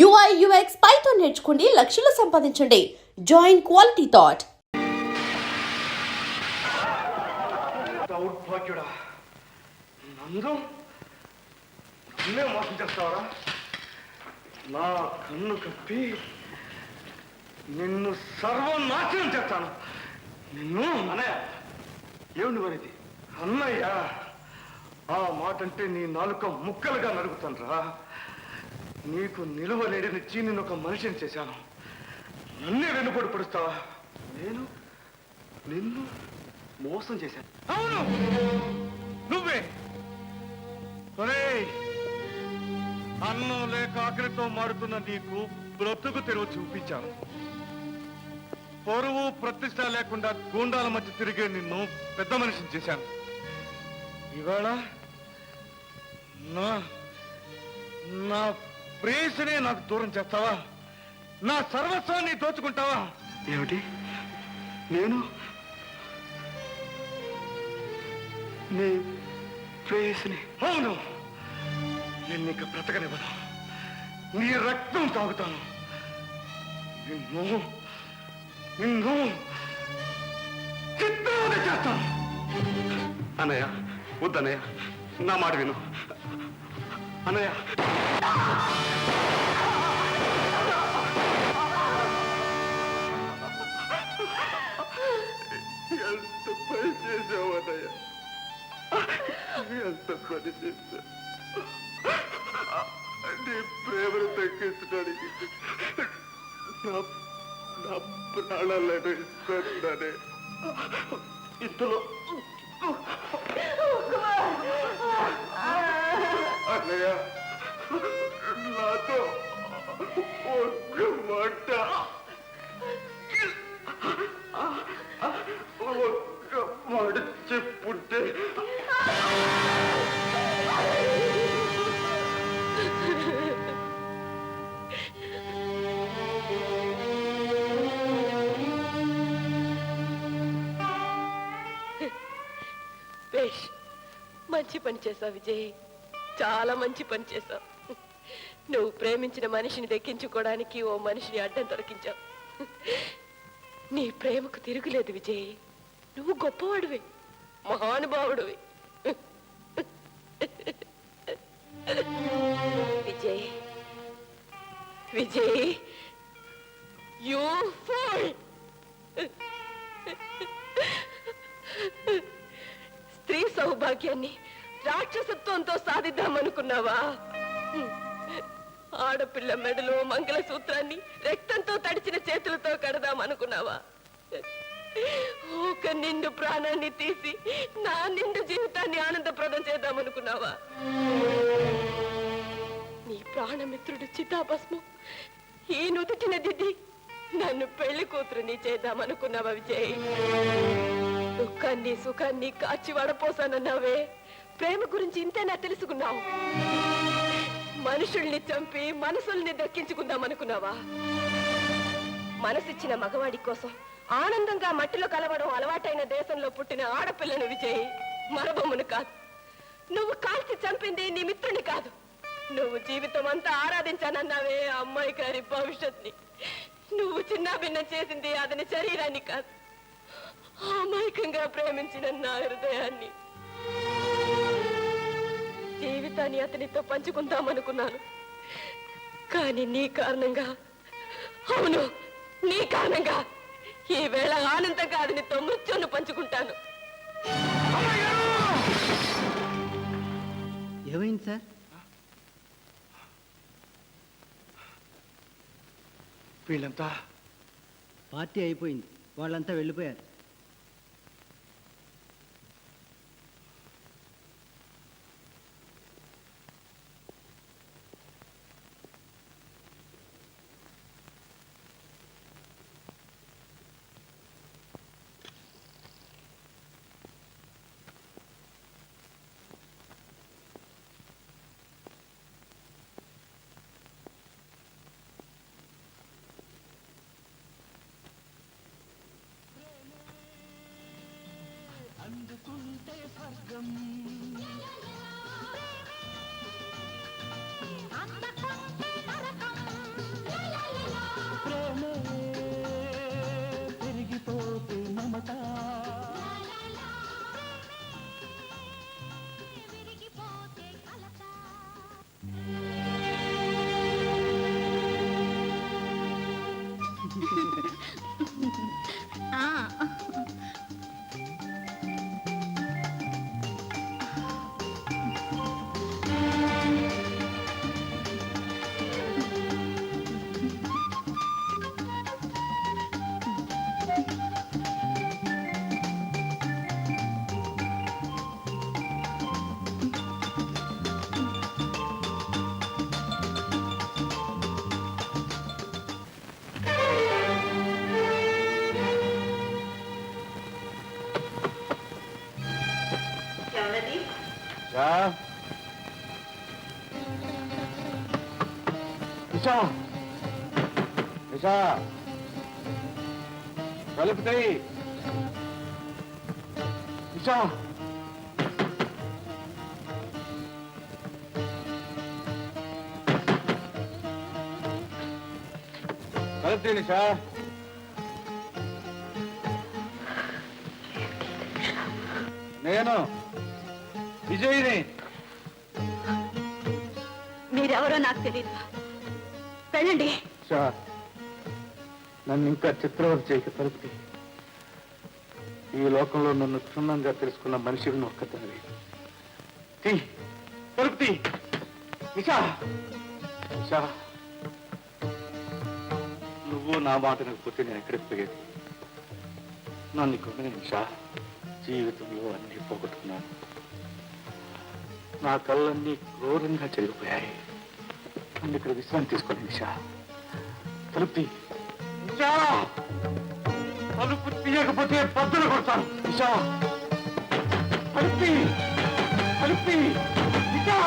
UI UX Python నేర్చుకోండి లక్షలు సంపాదించండి. Join quality thought. దౌర్భాగ్యుడా, నందు నన్నే మోసం చేస్తావరా? నా కన్ను కప్పి నిన్ను సర్వనాశనం చేస్తాను. నిన్ను అన్నయ్య ఏమిటి మరిది? అన్నయ్య ఆ మాట అంటే నీ నాలుక ముక్కలుగా నరుగుతాను రా. నీకు నిలువలేడినిచ్చి నేను ఒక మనిషిని చేశాను. నన్నే వెనుపడి పడుస్తావా? నేను నిన్ను మోసం చేశాను. అవును, నువ్వే. అన్నం లేక ఆకలితో మారుతున్న నీకు బ్రతుకు తెరువు చూపించాను. పొరువు ప్రతిష్ట లేకుండా గూండాల మధ్య తిరిగే నిన్ను పెద్ద మనిషిని చేశాను. ఇవాళ నా ప్రేయసినే నాకు దూరం చేస్తావా? నా సర్వస్వాన్ని దోచుకుంటావా? ఏమిటి? నేను నీ ప్రేయసిని? అవును, నేను నీకు బ్రతకనివ్వను. నీ రక్తం తాగుతాను. నిన్ను నిన్ను చిత్తాన్ని చేస్తాను. అన్నయ్య వద్దన్నయ్య, నా మాట విను అన్నయ్య. ఎంత పని చేసావు అన్నయ్య, ఎంత పని చేశావు. నీ ప్రేమను తగ్గించడానికి నా ప్రాణాలను ఇస్తున్నానే. ఇంతలో అన్నయ్య నాతో ఒక్క మాట చెప్పుంటే మంచి పని చేశావు విజయ్, చాలా మంచి పని చేశావు. నువ్వు ప్రేమించిన మనిషిని దక్కించుకోవడానికి ఓ మనిషిని అడ్డం తొలగించావు. నీ ప్రేమకు తిరుగులేదు విజయ్. నువ్వు గొప్పవాడివి, మహానుభావుడివి. Vijay Vijay, you fool. స్త్రీ సౌభాగ్యాన్ని రాక్షసత్వంతో సాధిద్దామనుకున్నావా? ఆడపిల్ల మెడలో మంగళసూత్రాన్ని రక్తంతో తడిచిన చేతులతో కడదామనుకున్నావా? ఒక నిండు ప్రాణాన్ని తీసి నా నిండు జీవితాన్ని ఆనందప్రదం చేద్దామనుకున్నావా? నీ ప్రాణమిత్రుడు చితాభస్మం ఈ నుదుటిన దిద్ది నన్ను పెళ్లి కూతురుని చేద్దామనుకున్నావా విజయ్? దుఃఖాన్ని సుఖాన్ని కాచి వడపోసానన్నావే. ప్రేమ గురించి ఇంతేనా తెలుసుకున్నావు? మనుషుల్ని చంపి మనసుల్ని దక్కించుకుందామనుకున్నావా? మనసిచ్చిన మగవాడి కోసం ఆనందంగా మట్టిలో కలవడం అలవాటైన దేశంలో పుట్టిన ఆడపిల్లను విజయ్, మరబొమ్మను కాదు. నువ్వు కాల్చి చంపింది నీ మిత్రుని కాదు. నువ్వు జీవితం అంతా ఆరాధించానన్నావే ఆ అమ్మాయి గారి భవిష్యత్ని. నువ్వు చిన్న భిన్నం చేసింది అతని శరీరాన్ని కాదు, అమాయకంగా ప్రేమించిన నా హృదయాన్ని. జీవితాన్ని అతనితో పంచుకుందామనుకున్నాను, కానీ నీ కారణంగా, అవును నీ కారణంగా ఈ వేళ ఆనందంగా అతనితో మృత్యును పంచుకుంటాను. ఏమైంది సార్? వీళ్ళంతా పార్టీ అయిపోయింది, వాళ్ళంతా వెళ్ళిపోయారు. అందుకుంటే స్వర్గం అందుకుంటే నరకం నిషా నిషా నిషా కలుపుతాయి నిషా కలుపుతాయి నిషా నేను విజయ్ని మీరెవరో నాకు తెలియదు. వెళ్ళండి. నన్ను ఇంకా చిత్రవత చేయక తలుపుతి. ఈ లోకంలో నన్ను క్షుణ్ణంగా తెలుసుకున్న మనిషిని ఒక్కదాని తలుపుతి. నిషా నిషా నువ్వు నా మాట వినకపోతే నేను ఎక్కడికి పోయేది? నన్ను కొమ్మిన నిషా జీవితంలో అన్నీ పోగొట్టుకున్నాను. నా కళ్ళన్నీ క్రూరంగా చెరిగిపోయాయి. నన్ను ఇక్కడ విశ్రాంతి తీసుకోండి నిషా. తలుపు నిషా తలుపు తీయకపోతే పద్దులు కొడతాను. నిషా తలుపు తలుపు నిషా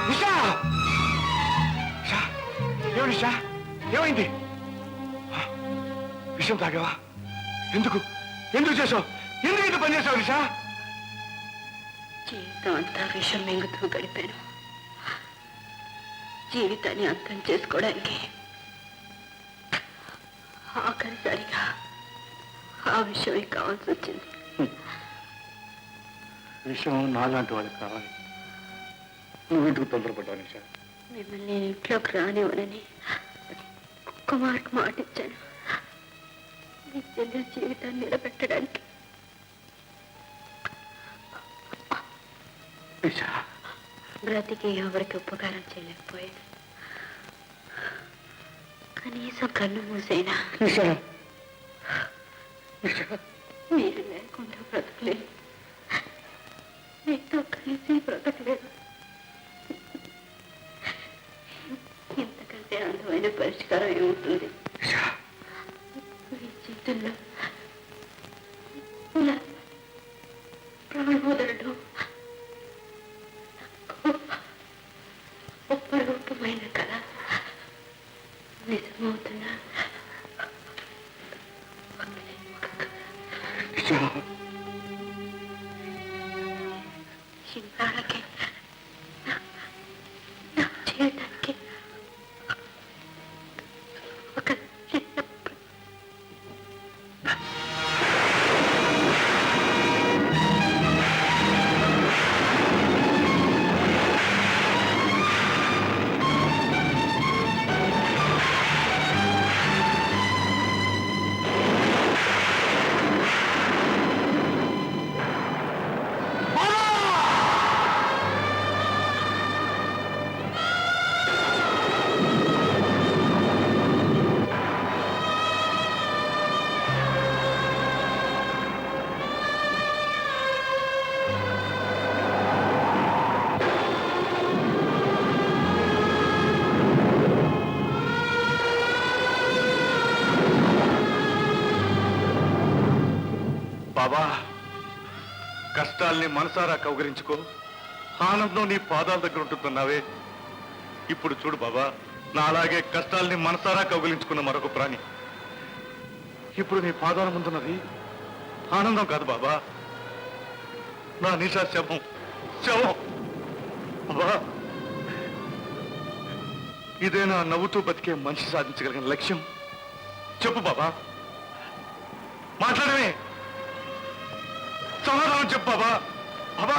నిషా నిషా ఏమైంది? విషయం తాగావా? ఎందుకు ఎందుకు చేసావు? ఎందుకు ఇంత పని చేసావు నిషా? జీవితం అంతా విషం మింగుతూ గడిపాను. జీవితాన్ని అర్థం చేసుకోవడానికి ఆఖరిసారిగా ఆ విషయమే కావాల్సి వచ్చింది. విషయం నాలాంటి వాళ్ళకి కావాలి. నువ్వు ఇంటికి తొందరపడ్డావు నిషా. మిమ్మల్ని ఇంట్లోకి రానివ్వనని ఒక్క మాట ఇచ్చాను. మీ చెల్లి జీవితాన్ని నిలబెట్టడానికి. బ్రతికి ఎవరికి ఉపకారం చేయలేకపోయాను. కనీసం కన్ను మూసైనా మీరు లేకుండా బ్రతకలేదు. మీతో కలిసి బ్రతకలేదు. ఇంతకంటే అందమైన పరిష్కారం ఏముంటుంది? మీ చేతుల్లో ఇలా ప్రాణం వదలడం అపరూపమైన కళ నిజమవుతున్నా చిన్నాళ్ళకి నా చేయడానికి ఒక చిన్న బాబా, కష్టాల్ని మనసారా కౌగరించుకో, ఆనందం నీ పాదాల దగ్గర ఉంటుందన్నావే. ఇప్పుడు చూడు బాబా, నా అలాగే కష్టాల్ని మనసారా కౌగిలించుకున్న మరొక ప్రాణి ఇప్పుడు నీ పాదాల ముందున్నది ఆనందం కాదు బాబా, నా నిషా శవం. శవం బాబా, ఇదేనా నవ్వుతూ బతికే మనిషి సాధించగలిగిన లక్ష్యం? చెప్పు బాబా, మాట్లాడమే. సమాధానం చెప్పు బాబా బాబా